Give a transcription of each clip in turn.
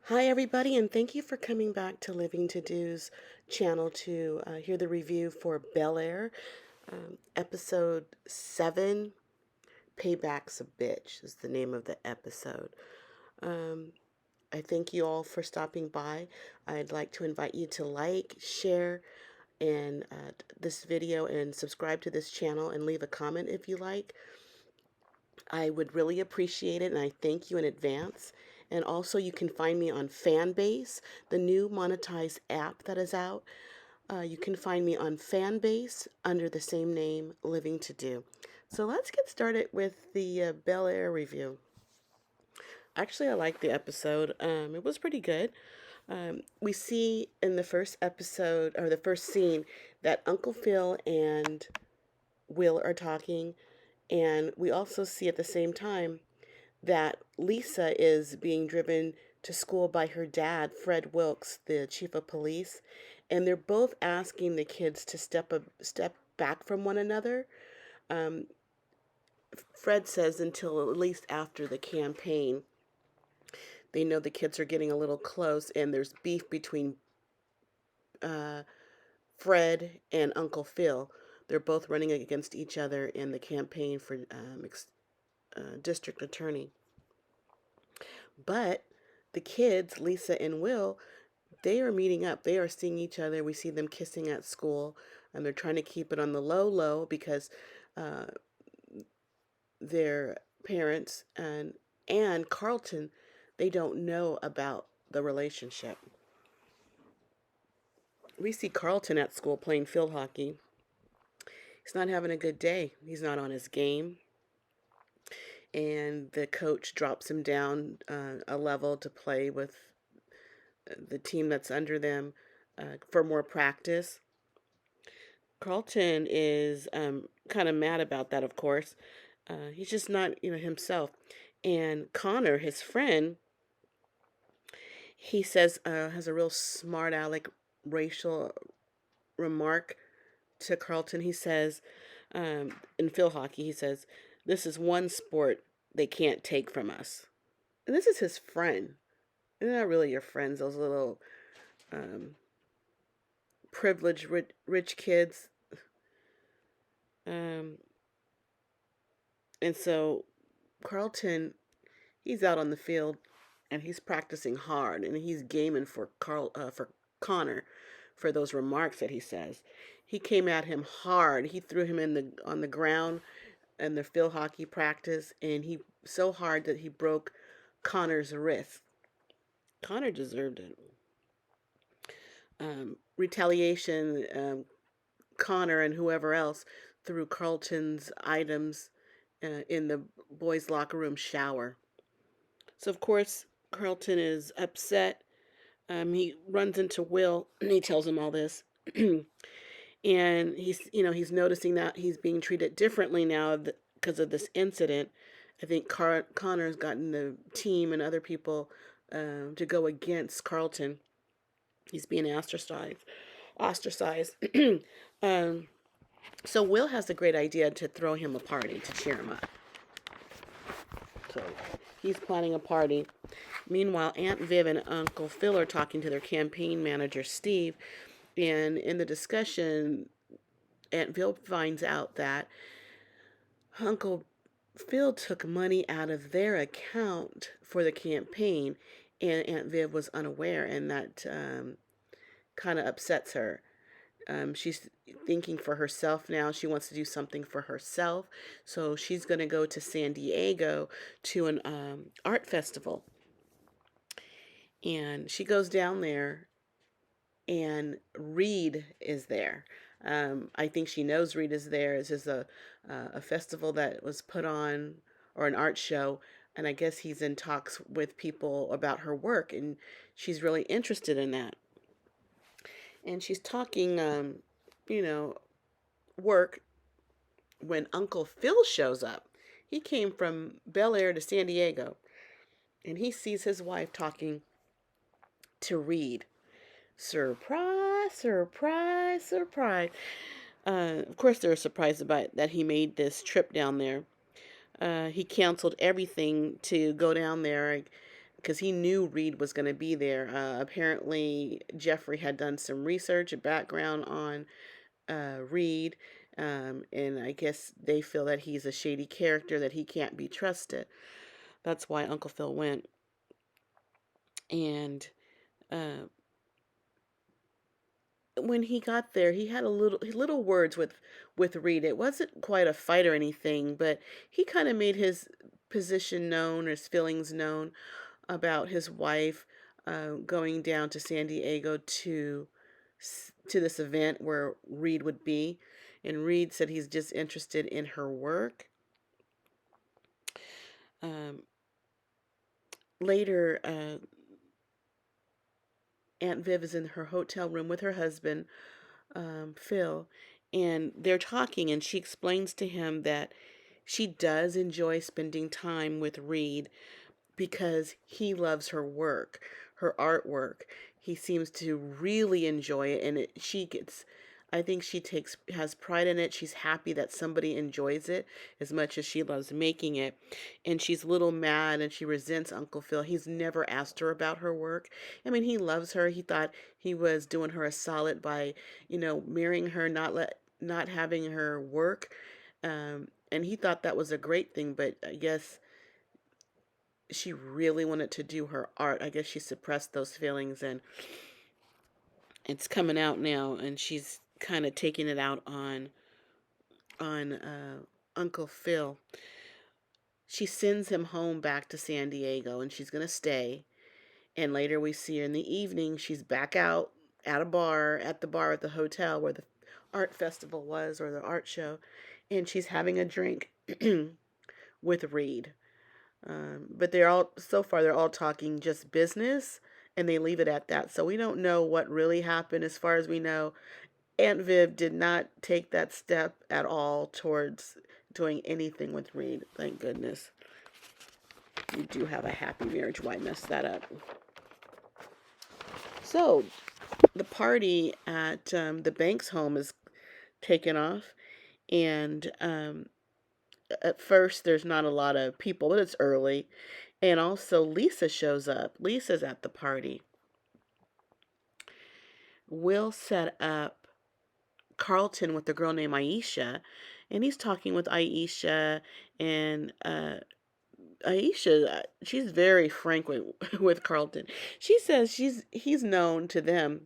Hi, everybody, and thank you for coming back to Living to Do's channel to hear the review for Bel Air. Episode 7, Payback's a Bitch is the name of the episode. Um, I thank you all for stopping by. I'd like to invite you to like, share, and this video and subscribe to this channel and leave a comment if you like. I would really appreciate it, and I thank you in advance. And also, you can find me on Fanbase, the new monetized app that is out. You can find me on Fanbase under the same name, Living to Do. So let's get started with the Bel Air review. Actually, I liked the episode. It was pretty good. We see in the first episode, or the first scene, that Uncle Phil and Will are talking. And we also see at the same time that Lisa is being driven to school by her dad, Fred Wilkes, the chief of police, and they're both asking the kids to step back from one another. Um, Fred says until at least after the campaign. They know the kids are getting a little close, and there's beef between uh, Fred and Uncle Phil. They're both running against each other in the campaign for district attorney. But the kids, Lisa and Will, they are meeting up. They are seeing each other. We see them kissing at school, and they're trying to keep it on the low because uh, their parents and Carlton, they don't know about the relationship. We see Carlton at school playing field hockey. He's not having a good day. He's not on his game. And the coach drops him down a level to play with the team that's under them for more practice. Carlton is kind of mad about that, of course. He's just not, himself. And Connor, his friend, he says, has a real smart aleck racial remark to Carlton. He says, in field hockey, he says, "This is one sport they can't take from us." And this is his friend. They're not really your friends, those little privileged rich kids. Um, and so Carlton, he's out on the field and he's practicing hard and he's gaming for for Connor for those remarks that he says. He came at him hard. He threw him on the ground in the field hockey practice, and he so hard that he broke Connor's wrist. Connor deserved it. Retaliation. Connor and whoever else threw Carlton's items in the boys' locker room shower. So of course Carlton is upset. He runs into Will and he tells him all this. And he's noticing that he's being treated differently now because of this incident. I think Connor's gotten the team and other people to go against Carlton. He's being ostracized. um, so Will has the great idea to throw him a party to cheer him up. So he's planning a party. Meanwhile, Aunt Viv and Uncle Phil are talking to their campaign manager, Steve. And in the discussion, Aunt Viv finds out that Uncle Phil took money out of their account for the campaign, and Aunt Viv was unaware, and that kind of upsets her. She's thinking for herself now. She wants to do something for herself. So she's going to go to San Diego to an art festival. And she goes down there, and Reed is there. I think she knows Reed is there. This is a festival that was put on, or an art show, and I guess he's in talks with people about her work, and she's really interested in that. And she's talking, work when Uncle Phil shows up. He came from Bel Air to San Diego, and he sees his wife talking to Reed. Surprise, surprise, surprise. Of course, they're surprised about that he made this trip down there. He canceled everything to go down there because he knew Reed was going to be there. Apparently, Jeffrey had done some research, a background on Reed, and I guess they feel that he's a shady character, that he can't be trusted. That's why Uncle Phil went. And when he got there, he had a little words with Reed. It wasn't quite a fight or anything, but he kind of made his position known, or his feelings known about his wife going down to San Diego to this event where Reed would be. And Reed said he's just interested in her work. Um, Later, Aunt Viv is in her hotel room with her husband, Phil, and they're talking, and she explains to him that she does enjoy spending time with Reed because he loves her work, her artwork. He seems to really enjoy it, and I think she has pride in it. She's happy that somebody enjoys it as much as she loves making it. And she's a little mad, and she resents Uncle Phil. He's never asked her about her work. I mean, he loves her. He thought he was doing her a solid by, marrying her, not having her work. And he thought that was a great thing, but I guess she really wanted to do her art. I guess she suppressed those feelings, and it's coming out now, and she's kind of taking it out on Uncle Phil. She sends him home back to San Diego, and she's gonna stay. And later we see her in the evening. She's back out at the bar at the hotel where the art festival was, or the art show, and she's having a drink with Reed. But they're all talking just business, and they leave it at that. So we don't know what really happened. As far as we know, Aunt Viv did not take that step at all towards doing anything with Reed. Thank goodness. We do have a happy marriage. Why mess that up? So the party at the Banks home is taken off, and at first there's not a lot of people, but it's early. And also Lisa shows up. Lisa's at the party. Will set up Carlton with a girl named Aisha, and he's talking with Aisha, and Aisha, she's very frank with Carlton. She says he's known to them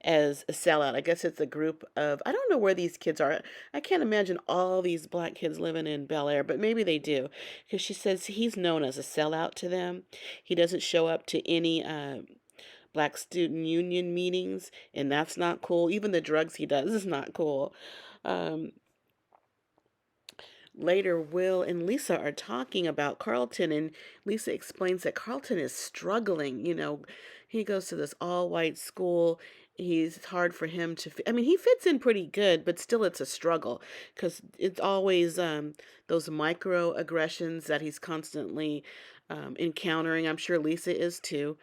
as a sellout. I guess it's a group of, I don't know where these kids are. I can't imagine all these black kids living in Bel Air, but maybe they do. Because she says he's known as a sellout to them. He doesn't show up to any black student union meetings, and that's not cool. Even the drugs he does is not cool. Um, Later, Will and Lisa are talking about Carlton, and Lisa explains that Carlton is struggling. He goes to this all-white school. It's hard for him I mean, he fits in pretty good, but still it's a struggle because it's always those microaggressions that he's constantly encountering. I'm sure Lisa is too.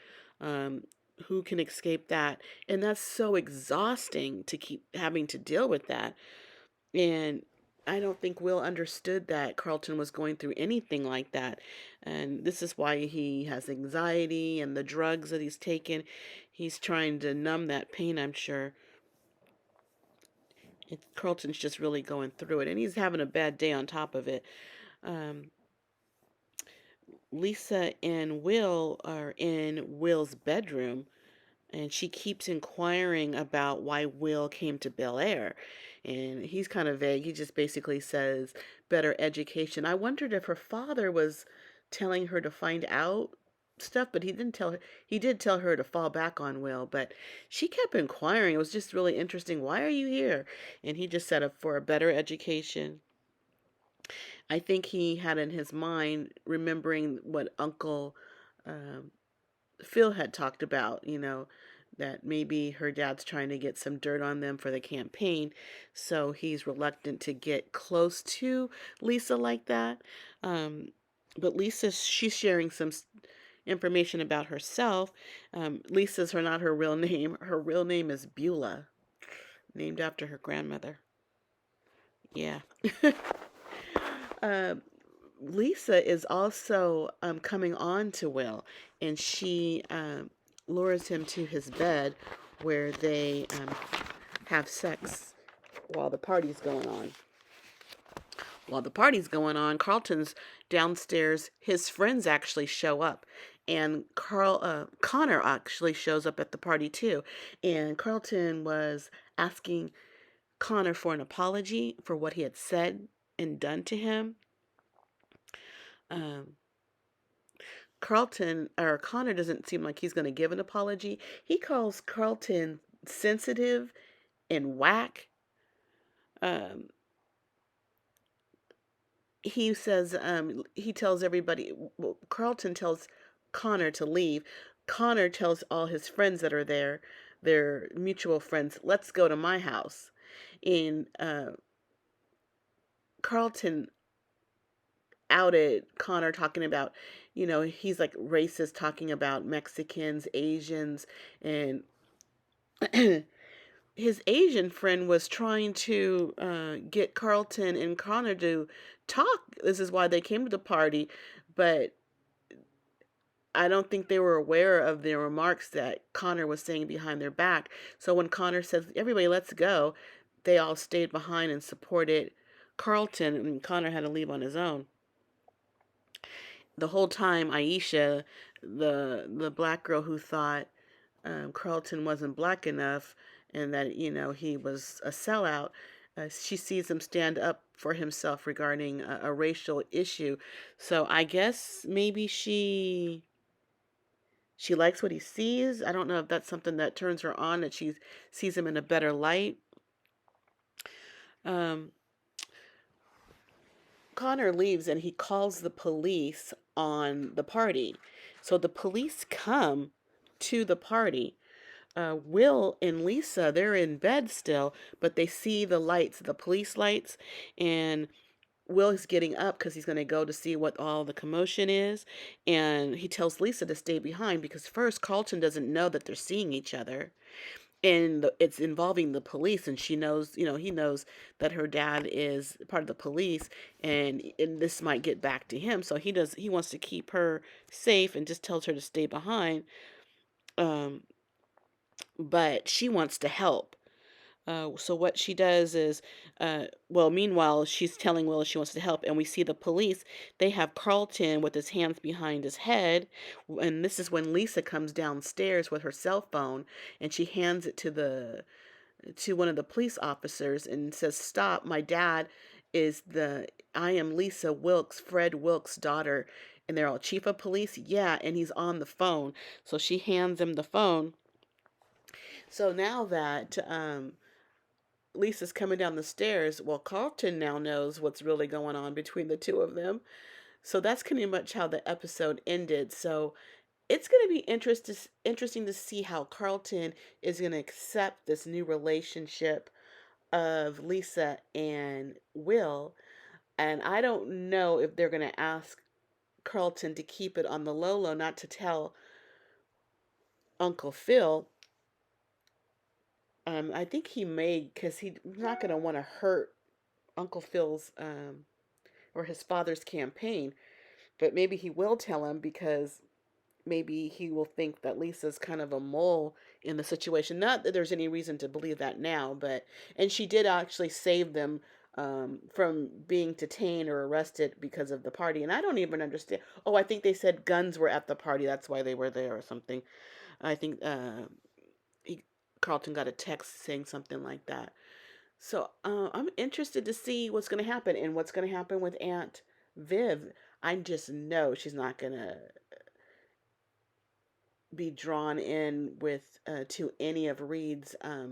Who can escape that? And that's so exhausting to keep having to deal with that. And I don't think Will understood that Carlton was going through anything like that. And this is why he has anxiety, and the drugs that he's taken. He's trying to numb that pain, I'm sure. Carlton's just really going through it, and he's having a bad day on top of it. Um, Lisa and Will are in Will's bedroom, and she keeps inquiring about why Will came to Bel Air. And he's kind of vague. He just basically says better education. I wondered if her father was telling her to find out stuff, but he didn't tell her. He did tell her to fall back on Will, but she kept inquiring. It was just really interesting. Why are you here? And he just said for a better education. I think he had in his mind, remembering what Uncle Phil had talked about, that maybe her dad's trying to get some dirt on them for the campaign. So he's reluctant to get close to Lisa like that. But she's sharing some information about herself. Lisa's not her real name. Her real name is Beulah, named after her grandmother. Yeah. uh, Lisa is also coming on to Will, and she lures him to his bed where they have sex while the party's going on. While the party's going on, Carlton's downstairs. His friends actually show up, and Connor actually shows up at the party too. And Carlton was asking Connor for an apology for what he had said and done to him. Um, Connor doesn't seem like he's going to give an apology. He calls Carlton sensitive and whack. Um, he says, he tells everybody, well, Carlton tells Connor to leave. Connor tells all his friends that are there, their mutual friends, let's go to my house. And Carlton outed Connor talking about, he's like racist, talking about Mexicans, Asians, and his Asian friend was trying to get Carlton and Connor to talk. This is why they came to the party, but I don't think they were aware of the remarks that Connor was saying behind their back. So when Connor says, everybody, let's go, they all stayed behind and supported Carlton, and Connor had to leave on his own. The whole time, Aisha, the black girl who thought Carlton wasn't black enough and that, he was a sellout, she sees him stand up for himself regarding a racial issue. So I guess maybe she likes what he sees. I don't know if that's something that turns her on, that she sees him in a better light. Um, Connor leaves and he calls the police on the party. So the police come to the party. Will and Lisa, they're in bed still, but they see the lights, the police lights, and Will is getting up because he's going to go to see what all the commotion is. And he tells Lisa to stay behind because first, Carlton doesn't know that they're seeing each other. And it's involving the police, and she knows, he knows that her dad is part of the police, and this might get back to him. So he wants to keep her safe and just tells her to stay behind. Um, but she wants to help. So what she does is, meanwhile, she's telling Will she wants to help, and we see the police. They have Carlton with his hands behind his head, and this is when Lisa comes downstairs with her cell phone, and she hands it to one of the police officers and says, "Stop! My dad I am Lisa Wilkes, Fred Wilkes' daughter." And they're all, "Chief of police?" "Yeah," and he's on the phone. So she hands him the phone. So now that Lisa's coming down the stairs, well, Carlton now knows what's really going on between the two of them. So that's pretty much how the episode ended. So it's going to be interesting to see how Carlton is going to accept this new relationship of Lisa and Will. And I don't know if they're going to ask Carlton to keep it on the low low, not to tell Uncle Phil. I think he may, because he's not going to want to hurt Uncle Phil's or his father's campaign. But maybe he will tell him because maybe he will think that Lisa's kind of a mole in the situation. Not that there's any reason to believe that now, and she did actually save them from being detained or arrested because of the party. And I don't even understand. Oh, I think they said guns were at the party. That's why they were there or something. I think Carlton got a text saying something like that. So I'm interested to see what's going to happen and what's going to happen with Aunt Viv. I just know she's not going to be drawn in with to any of Reed's uh,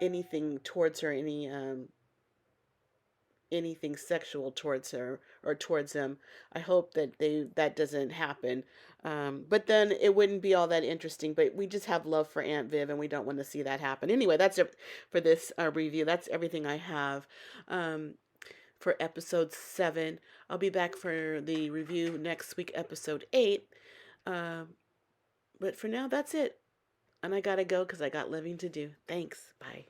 anything towards her, anything sexual towards her or towards him. I hope that doesn't happen. But then it wouldn't be all that interesting. But we just have love for Aunt Viv, and we don't want to see that happen. Anyway, that's it for this review. That's everything I have for episode 7. I'll be back for the review next week, episode 8. But for now, that's it. And I gotta go because I got living to do. Thanks. Bye.